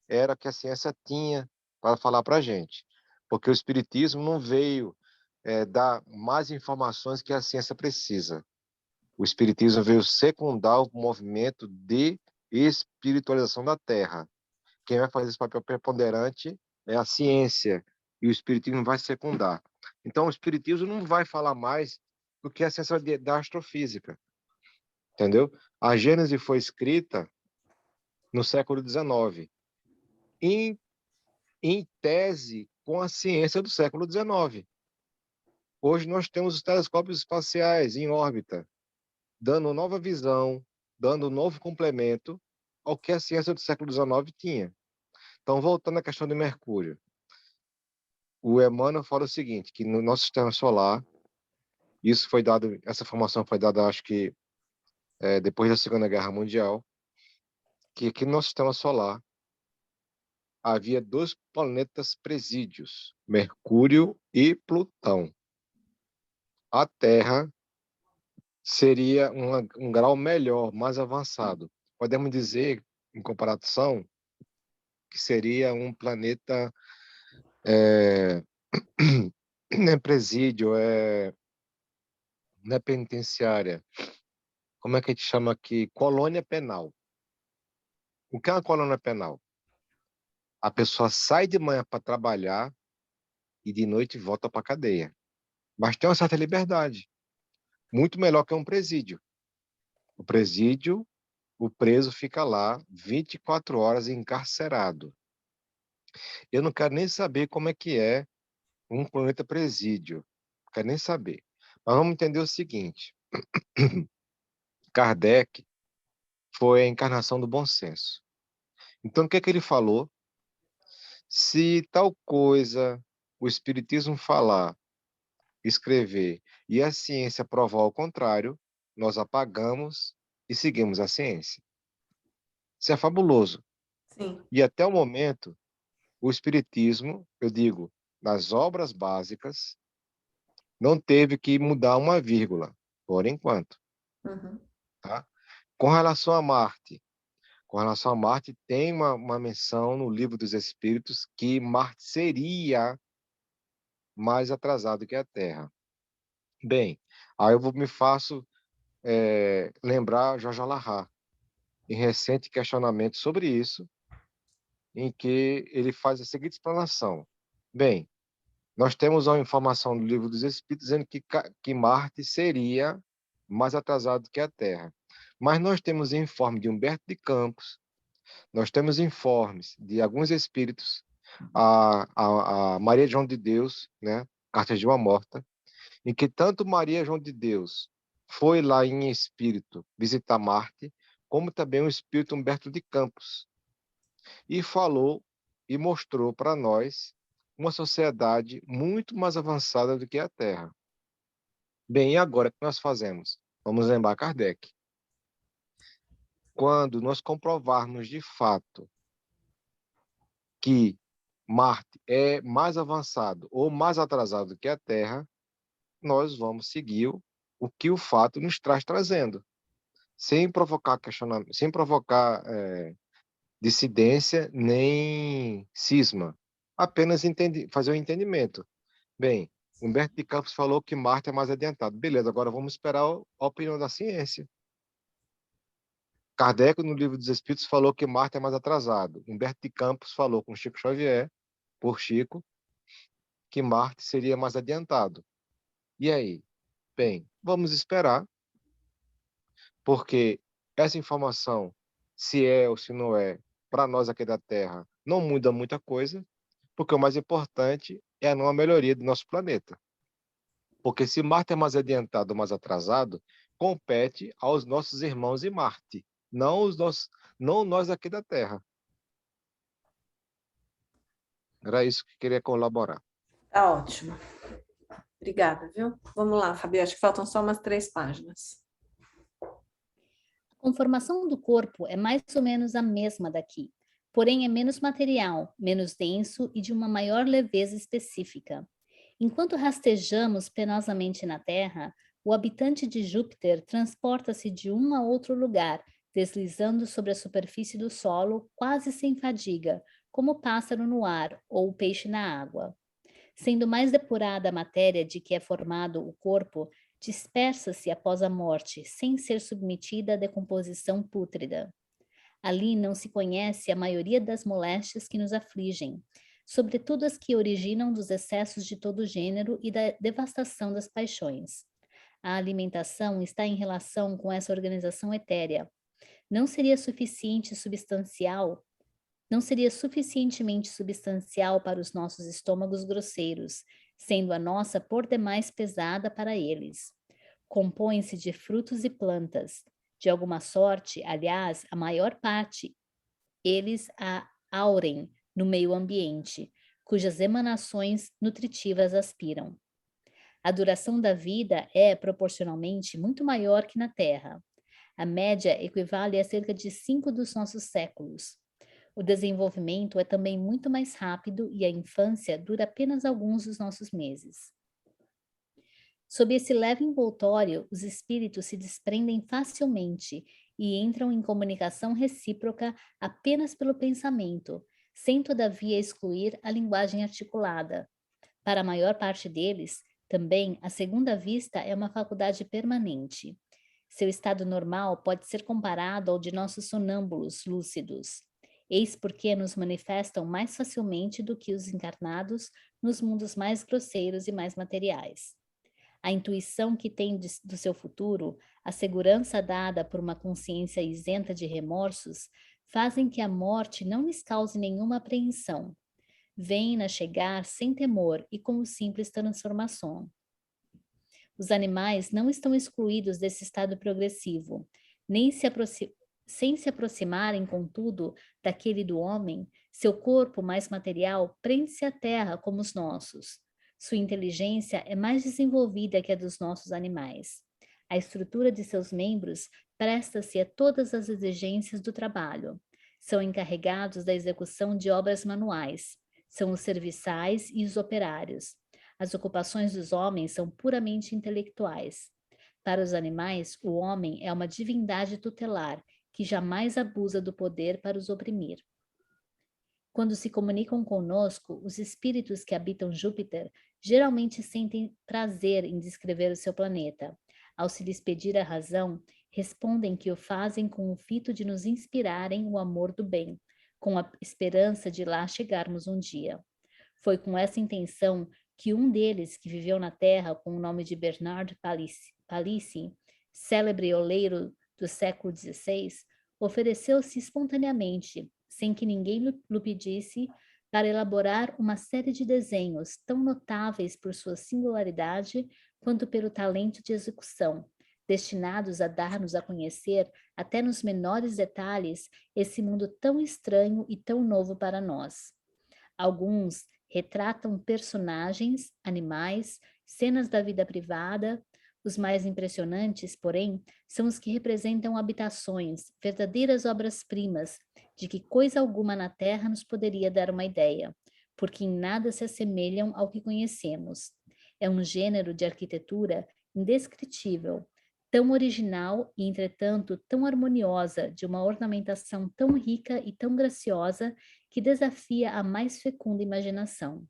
era que a ciência tinha para falar para a gente, porque o Espiritismo não veio dar mais informações que a ciência precisa. O Espiritismo veio secundar o movimento de espiritualização da Terra. Quem vai fazer esse papel preponderante é a ciência, e o Espiritismo vai secundar. Então, o Espiritismo não vai falar mais do que a ciência da astrofísica, entendeu? A Gênese foi escrita no século XIX, em tese com a ciência do século XIX. Hoje nós temos os telescópios espaciais em órbita, dando nova visão, dando novo complemento ao que a ciência do século XIX tinha. Então, voltando à questão do Mercúrio, o Emmanuel fala o seguinte, que no nosso sistema solar, essa informação foi dada, acho que depois da Segunda Guerra Mundial, que aqui no nosso sistema solar havia 2 planetas presídios, Mercúrio e Plutão. A Terra seria um grau melhor, mais avançado. Podemos dizer, em comparação, que seria um planeta não é presídio, não é penitenciária. Como é que a gente chama aqui? Colônia penal. O que é uma colônia penal? A pessoa sai de manhã para trabalhar e de noite volta para a cadeia. Mas tem uma certa liberdade. Muito melhor que um presídio. O presídio, o preso fica lá 24 horas encarcerado. Eu não quero nem saber como é que é um planeta presídio. Não quero nem saber. Mas vamos entender o seguinte. Kardec foi a encarnação do bom senso. Então, o que é que ele falou? Se tal coisa o Espiritismo falar, escrever, e a ciência provar o contrário, nós apagamos e seguimos a ciência. Isso é fabuloso. Sim. E até o momento, o Espiritismo, eu digo, nas obras básicas, não teve que mudar uma vírgula, por enquanto. Uhum. Tá? Com relação a Marte, tem uma menção no Livro dos Espíritos que Marte seria mais atrasado que a Terra. Bem, aí me faço lembrar Jorge Alahá, em recente questionamento sobre isso, em que ele faz a seguinte explanação. Bem, nós temos uma informação do Livro dos Espíritos dizendo que Marte seria mais atrasado que a Terra. Mas nós temos informe de Humberto de Campos, nós temos informes de alguns espíritos, a Maria João de Deus, né, Cartas de uma Morta, em que tanto Maria João de Deus foi lá em espírito visitar Marte, como também o espírito Humberto de Campos, e falou e mostrou para nós uma sociedade muito mais avançada do que a Terra. Bem, e agora o que nós fazemos? Vamos lembrar Kardec. Quando nós comprovarmos de fato que Marte é mais avançado ou mais atrasado que a Terra, nós vamos seguir o que o fato nos trazendo, sem provocar questionamento, sem provocar dissidência nem cisma, apenas fazer o entendimento. Bem, Humberto de Campos falou que Marte é mais adiantado. Beleza, agora vamos esperar a opinião da ciência. Kardec, no Livro dos Espíritos, falou que Marte é mais atrasado. Humberto de Campos falou com Chico Xavier, por Chico, que Marte seria mais adiantado. E aí? Bem, vamos esperar, porque essa informação, se é ou se não é, para nós aqui da Terra, não muda muita coisa, porque o mais importante é a não melhoria do nosso planeta. Porque se Marte é mais adiantado ou mais atrasado, compete aos nossos irmãos em Marte, não nós aqui da Terra. Era isso que queria colaborar. Tá ótimo. Obrigada, viu? Vamos lá, Fabi, acho que faltam só umas 3 páginas. A conformação do corpo é mais ou menos a mesma daqui, porém é menos material, menos denso e de uma maior leveza específica. Enquanto rastejamos penosamente na Terra, o habitante de Júpiter transporta-se de um a outro lugar, deslizando sobre a superfície do solo quase sem fadiga, como o pássaro no ar ou o peixe na água. Sendo mais depurada a matéria de que é formado o corpo, dispersa-se após a morte, sem ser submetida à decomposição pútrida. Ali não se conhece a maioria das moléstias que nos afligem, sobretudo as que originam dos excessos de todo gênero e da devastação das paixões. A alimentação está em relação com essa organização etérea. Não seria suficientemente substancial para os nossos estômagos grosseiros, sendo a nossa por demais pesada para eles. Compõe-se de frutos e plantas. De alguma sorte, aliás, a maior parte, eles a aurem no meio ambiente, cujas emanações nutritivas aspiram. A duração da vida é, proporcionalmente, muito maior que na Terra. A média equivale a cerca de 5 dos nossos séculos. O desenvolvimento é também muito mais rápido e a infância dura apenas alguns dos nossos meses. Sob esse leve envoltório, os espíritos se desprendem facilmente e entram em comunicação recíproca apenas pelo pensamento, sem todavia excluir a linguagem articulada. Para a maior parte deles, também, a segunda vista é uma faculdade permanente. Seu estado normal pode ser comparado ao de nossos sonâmbulos lúcidos. Eis porque nos manifestam mais facilmente do que os encarnados nos mundos mais grosseiros e mais materiais. A intuição que tem do seu futuro, a segurança dada por uma consciência isenta de remorsos, fazem que a morte não lhes cause nenhuma apreensão. Veem-na chegar sem temor e com simples transformação. Os animais não estão excluídos desse estado progressivo, nem sem se aproximarem, contudo, daquele do homem, seu corpo mais material prende-se à terra como os nossos. Sua inteligência é mais desenvolvida que a dos nossos animais. A estrutura de seus membros presta-se a todas as exigências do trabalho. São encarregados da execução de obras manuais. São os serviçais e os operários. As ocupações dos homens são puramente intelectuais. Para os animais, o homem é uma divindade tutelar que jamais abusa do poder para os oprimir. Quando se comunicam conosco, os espíritos que habitam Júpiter geralmente sentem prazer em descrever o seu planeta. Ao se lhes pedir a razão, respondem que o fazem com o fito de nos inspirarem o amor do bem, com a esperança de lá chegarmos um dia. Foi com essa intenção que um deles, que viveu na Terra com o nome de Bernard Palissy, célebre oleiro do século XVI, ofereceu-se espontaneamente, sem que ninguém lhe pedisse, para elaborar uma série de desenhos tão notáveis por sua singularidade quanto pelo talento de execução, destinados a dar-nos a conhecer, até nos menores detalhes, esse mundo tão estranho e tão novo para nós. Alguns retratam personagens, animais, cenas da vida privada. Os mais impressionantes, porém, são os que representam habitações, verdadeiras obras-primas, de que coisa alguma na Terra nos poderia dar uma ideia, porque em nada se assemelham ao que conhecemos. É um gênero de arquitetura indescritível, tão original e, entretanto, tão harmoniosa, de uma ornamentação tão rica e tão graciosa, que desafia a mais fecunda imaginação.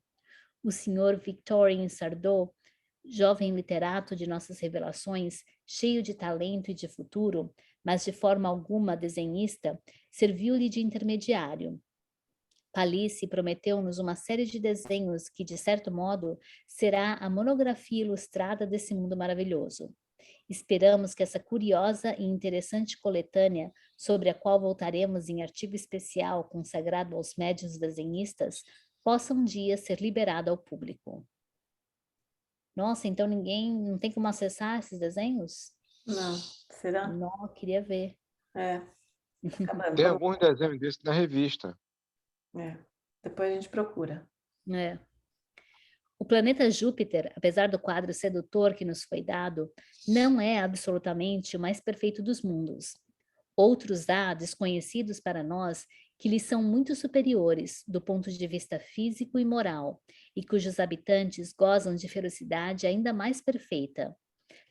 O Sr. Victorien Sardou, jovem literato de nossas revelações, cheio de talento e de futuro, mas de forma alguma desenhista, serviu-lhe de intermediário. Palissy prometeu-nos uma série de desenhos que, de certo modo, será a monografia ilustrada desse mundo maravilhoso. Esperamos que essa curiosa e interessante coletânea, sobre a qual voltaremos em artigo especial consagrado aos médiuns desenhistas, possa um dia ser liberada ao público. Nossa, então não tem como acessar esses desenhos? Não, será? Não, queria ver. É. Acabando. Tem alguns desenhos desses na revista. É. Depois a gente procura. É. O planeta Júpiter, apesar do quadro sedutor que nos foi dado, não é absolutamente o mais perfeito dos mundos. Outros há, desconhecidos para nós, que lhes são muito superiores do ponto de vista físico e moral, e cujos habitantes gozam de ferocidade ainda mais perfeita.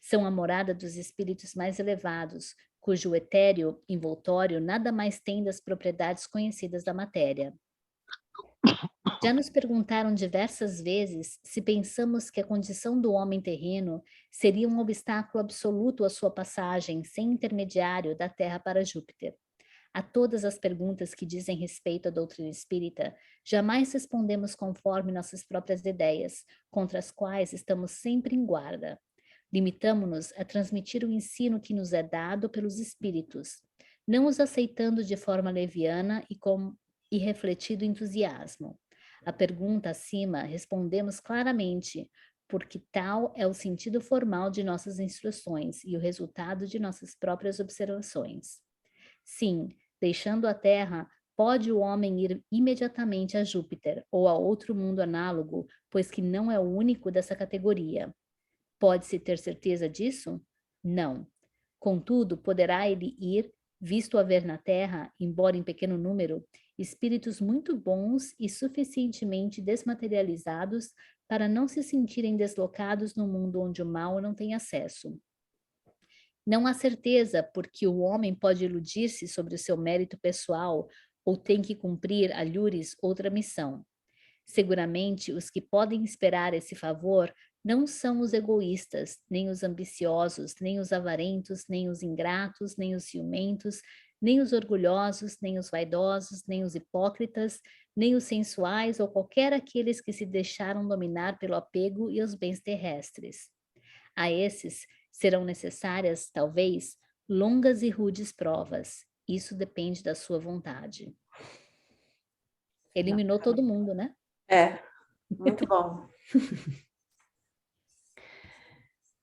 São a morada dos espíritos mais elevados, cujo etéreo envoltório nada mais tem das propriedades conhecidas da matéria. Já nos perguntaram diversas vezes se pensamos que a condição do homem terreno seria um obstáculo absoluto à sua passagem sem intermediário da Terra para Júpiter. A todas as perguntas que dizem respeito à doutrina espírita, jamais respondemos conforme nossas próprias ideias, contra as quais estamos sempre em guarda. Limitamo-nos a transmitir o ensino que nos é dado pelos espíritos, não os aceitando de forma leviana e com irrefletido entusiasmo. A pergunta acima respondemos claramente, porque tal é o sentido formal de nossas instruções e o resultado de nossas próprias observações. Sim, deixando a Terra, pode o homem ir imediatamente a Júpiter ou a outro mundo análogo, pois que não é o único dessa categoria. Pode-se ter certeza disso? Não. Contudo, poderá ele ir, visto haver na Terra, embora em pequeno número, espíritos muito bons e suficientemente desmaterializados para não se sentirem deslocados no mundo onde o mal não tem acesso. Não há certeza porque o homem pode iludir-se sobre o seu mérito pessoal ou tem que cumprir, alhures, outra missão. Seguramente, os que podem esperar esse favor não são os egoístas, nem os ambiciosos, nem os avarentos, nem os ingratos, nem os ciumentos, nem os orgulhosos, nem os vaidosos, nem os hipócritas, nem os sensuais ou qualquer aqueles que se deixaram dominar pelo apego e os bens terrestres. A esses serão necessárias, talvez, longas e rudes provas. Isso depende da sua vontade. Eliminou todo mundo, né? É, muito bom.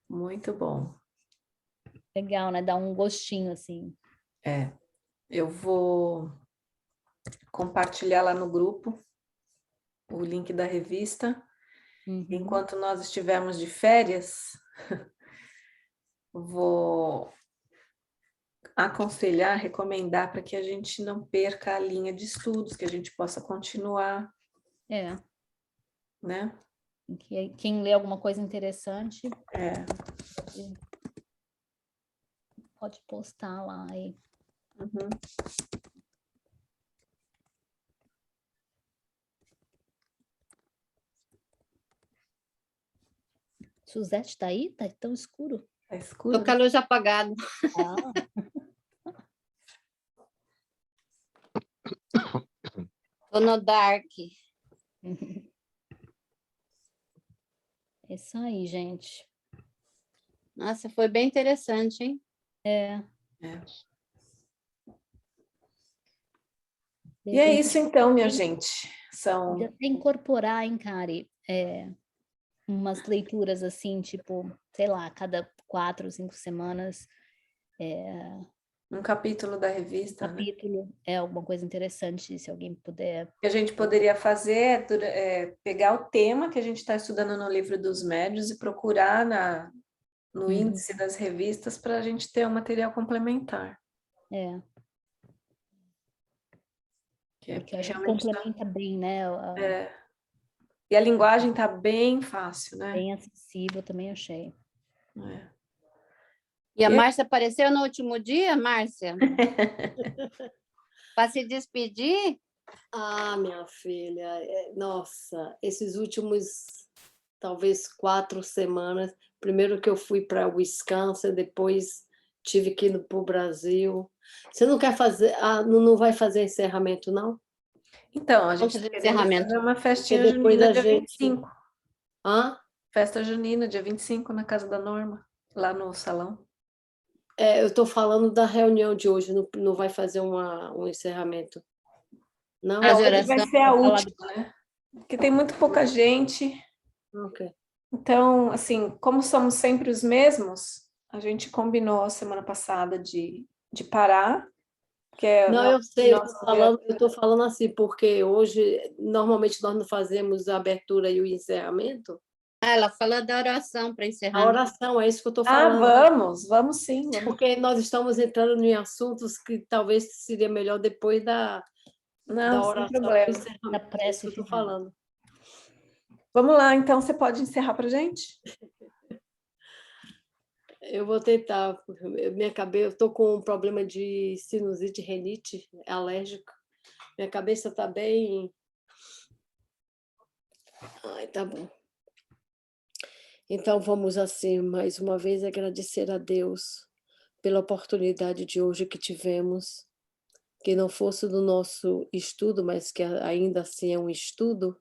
Muito bom. Legal, né? Dá um gostinho, assim. É, eu vou compartilhar lá no grupo o link da revista. Uhum. Enquanto nós estivermos de férias, vou aconselhar, recomendar para que a gente não perca a linha de estudos, que a gente possa continuar, É. né? Quem lê alguma coisa interessante É. pode postar lá aí. Uhum. Suzete tá aí? Tá tão escuro. Tá escuro? Tô com a luz apagada. Ah, Tô no dark. é isso aí, gente. Nossa, foi bem interessante, hein? É. É. De E é repente, isso então, minha gente. São podia até incorporar, hein, Kari, umas leituras assim, tipo, sei lá, cada 4 ou 5 semanas, um capítulo da revista, né? capítulo, é alguma coisa interessante, se alguém puder. O que a gente poderia fazer é pegar o tema que a gente está estudando no livro dos médiuns e procurar no índice das revistas para a gente ter um material complementar. É, Que porque eu acho que realmente complementa bem, né? E a linguagem está bem fácil, né? Bem acessível, eu também achei. É. E a E- Márcia apareceu no último dia, Márcia? Para se despedir? Ah, minha filha, nossa, esses últimos, talvez 4 semanas, primeiro que eu fui para Wisconsin, depois tive que ir para o Brasil. Você não quer fazer, não vai fazer encerramento, não? Então, a Vamos gente fazer está querendo encerramento. fazer uma Porque festinha depois junina a dia gente... 25. Hã? Festa junina, dia 25, na casa da Norma, lá no salão. Eu estou falando da reunião de hoje, não vai fazer um encerramento, não? Fazer Hoje vai oração, ser a falar última, né? Porque tem muito pouca gente. Ok. Então, assim, como somos sempre os mesmos, a gente combinou semana passada de parar, que é Não, eu sei, nosso dia. eu estou falando assim, porque hoje, normalmente nós não fazemos a abertura e o encerramento. ela fala da oração para A encerrar. oração, é isso que eu estou Ah, falando. vamos sim. Vamos. Porque nós estamos entrando em assuntos que talvez seria melhor depois da Não, sem oração e problema. do encerramento. É isso que eu estou falando. Vamos lá, então, você pode encerrar para a gente? Eu vou tentar. Minha cabeça, eu estou com um problema de sinusite, rinite alérgico. Minha cabeça está bem. Ai, tá bom. Então, vamos assim, mais uma vez, agradecer a Deus pela oportunidade de hoje que tivemos, que não fosse do nosso estudo, mas que ainda assim é um estudo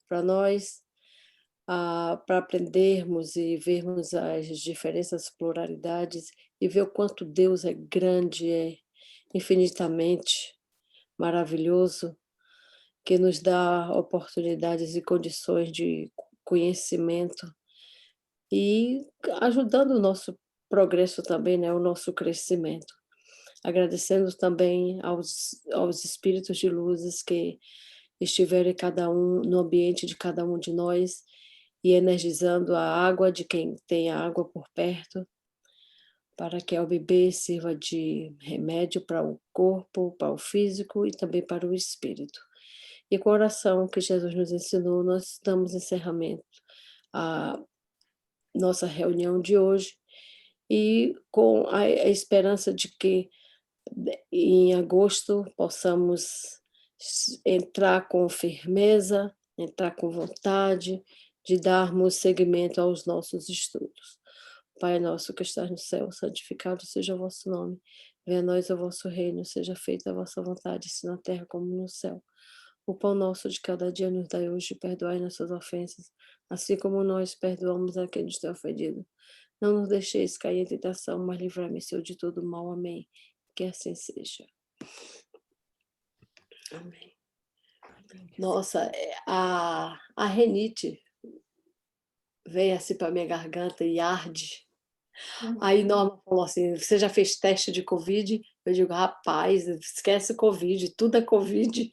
para nós, para aprendermos e vermos as diferenças, pluralidades, e ver o quanto Deus é grande, é infinitamente maravilhoso, que nos dá oportunidades e condições de conhecimento e ajudando o nosso progresso também, né, o nosso crescimento. Agradecendo também aos espíritos de luzes que estiveram cada um no ambiente de cada um de nós e energizando a água de quem tem a água por perto, para que ao beber sirva de remédio para o corpo, para o físico e também para o espírito. E com a oração que Jesus nos ensinou, nós damos encerramento à nossa reunião de hoje, e com a esperança de que em agosto possamos entrar com firmeza, entrar com vontade de darmos seguimento aos nossos estudos. Pai nosso que estás no céu, santificado seja o vosso nome. Venha a nós o vosso reino, seja feita a vossa vontade, assim na terra como no céu. O pão nosso de cada dia nos dai hoje, perdoai nossas ofensas, assim como nós perdoamos a quem nos tem ofendido. Não nos deixeis cair em tentação, mas livrai-me, Senhor, de todo mal. Amém. Que assim seja. Amém. Nossa, a renite veio assim para minha garganta e arde. Aí Norma falou assim, você já fez teste de Covid? Eu digo, rapaz, esquece Covid, tudo é Covid.